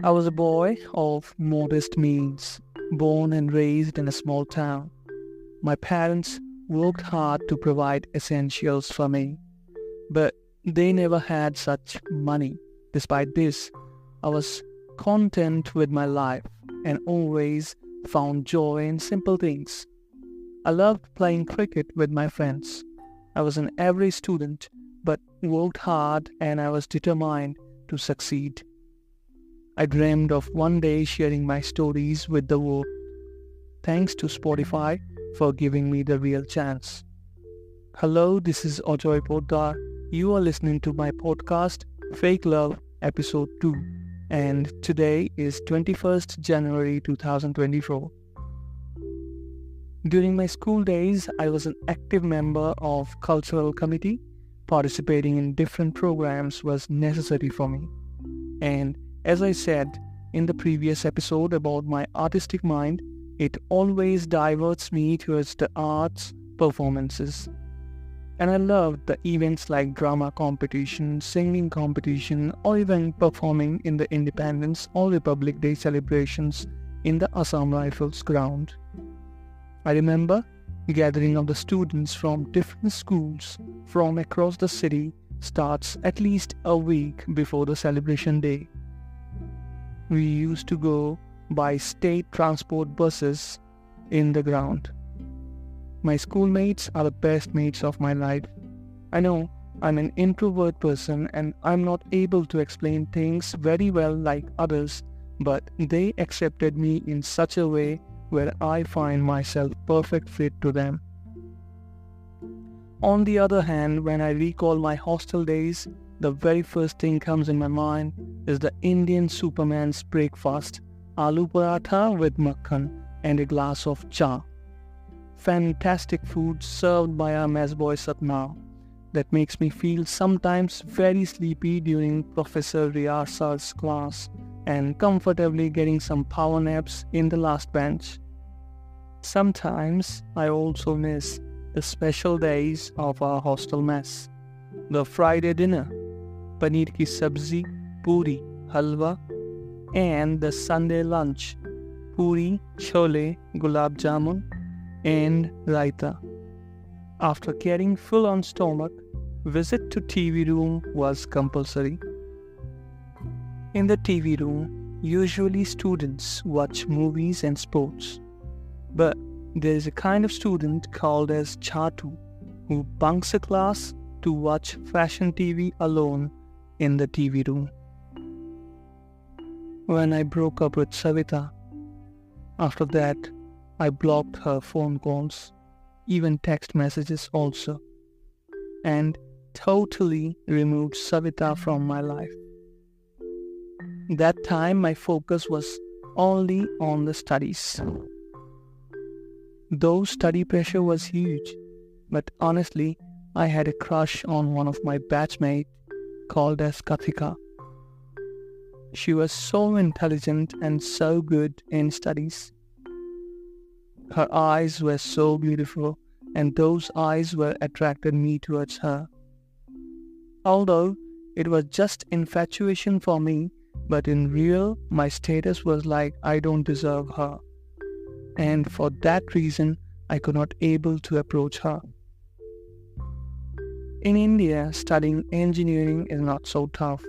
I was a boy of modest means, born and raised in a small town. My parents worked hard to provide essentials for me, but they never had such money. Despite this, I was content with my life and always found joy in simple things. I loved playing cricket with my friends. I was an average student, but worked hard and I was determined to succeed. I dreamed of one day sharing my stories with the world. Thanks to Spotify for giving me the real chance. Hello, this is Ojoy Poddar. You are listening to my podcast, Fake Love, Episode 2. And today is 21st January 2024. During my school days, I was an active member of cultural committee. Participating in different programs was necessary for me. And as I said in the previous episode about my artistic mind, it always diverts me towards the arts performances. And I loved the events like drama competition, singing competition, or even performing in the Independence or Republic Day celebrations in the Assam Rifles ground. I remember gathering of the students from different schools from across the city starts at least a week before the celebration day. We used to go by state transport buses in the ground. My schoolmates are the best mates of my life. I know I'm an introvert person and I'm not able to explain things very well like others, but they accepted me in such a way where I find myself perfect fit to them. On the other hand, when I recall my hostel days, the very first thing comes in my mind is the Indian Superman's breakfast, aloo paratha with makhan and a glass of cha. Fantastic food served by our mess boy Satnam that makes me feel sometimes very sleepy during Professor Riyasar's class and comfortably getting some power naps in the last bench. Sometimes I also miss the special days of our hostel mess. The Friday dinner, paneer ki sabzi, puri, halwa, and the Sunday lunch, puri, chole, gulab jamun, and raita. After carrying full-on stomach, visit to TV room was compulsory. In the TV room, usually students watch movies and sports. But there is a kind of student called as Chatu who bunks a class to watch fashion TV alone in the TV room. When I broke up with Savita, after that I blocked her phone calls, even text messages also, and totally removed Savita from my life. That time my focus was only on the studies. Though study pressure was huge, but honestly, I had a crush on one of my batchmates called as Kathika. She was so intelligent and so good in studies. Her eyes were so beautiful, and those eyes were attracted me towards her. Although it was just infatuation for me, but in real, my status was like I don't deserve her. And for that reason, I could not able to approach her. In India, studying engineering is not so tough,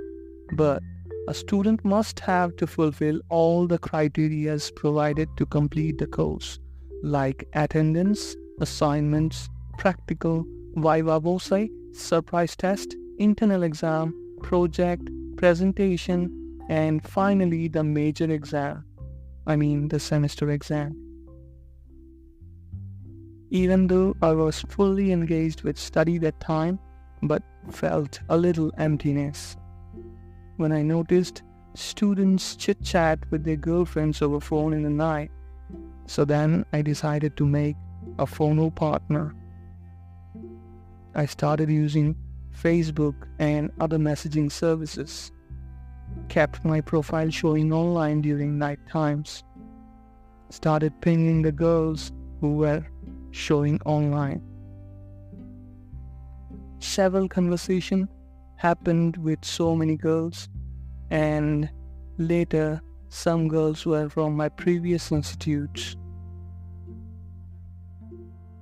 but a student must have to fulfill all the criteria provided to complete the course, like attendance, assignments, practical, viva voce, surprise test, internal exam, project, presentation, and finally the major exam. The semester exam. Even though I was fully engaged with study that time, but felt a little emptiness when I noticed students chit-chat with their girlfriends over phone in the night. So then I decided to make a phono partner. I started using Facebook and other messaging services, kept my profile showing online during night times, started pinging the girls who were showing online. Several conversations happened with so many girls, and later Some girls were from my previous institutes.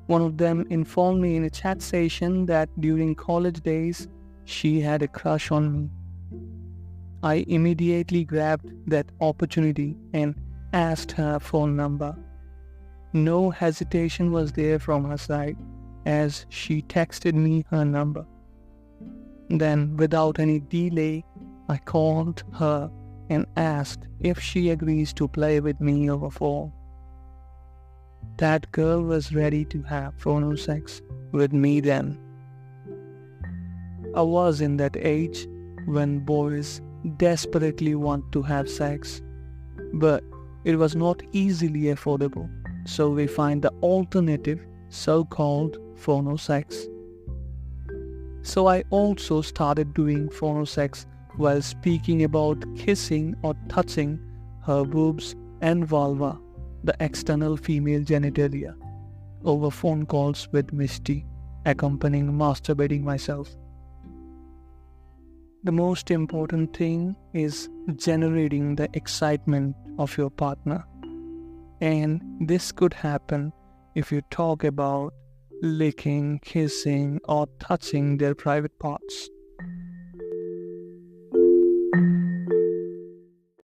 One of them informed me in a chat session that during college days, she had a crush on me. I immediately grabbed that opportunity and asked her phone number. No hesitation was there from her side as she texted me her number. Then, without any delay, I called her and asked if she agrees to play with me over phone. That girl was ready to have phone sex with me then. I was in that age when boys desperately want to have sex, but it was not easily affordable, so we find the alternative, so-called phono sex. So I also started doing phono sex while speaking about kissing or touching her boobs and vulva, the external female genitalia, over phone calls with Misty, accompanying masturbating myself. The most important thing is generating the excitement of your partner. And this could happen if you talk about licking, kissing, or touching their private parts.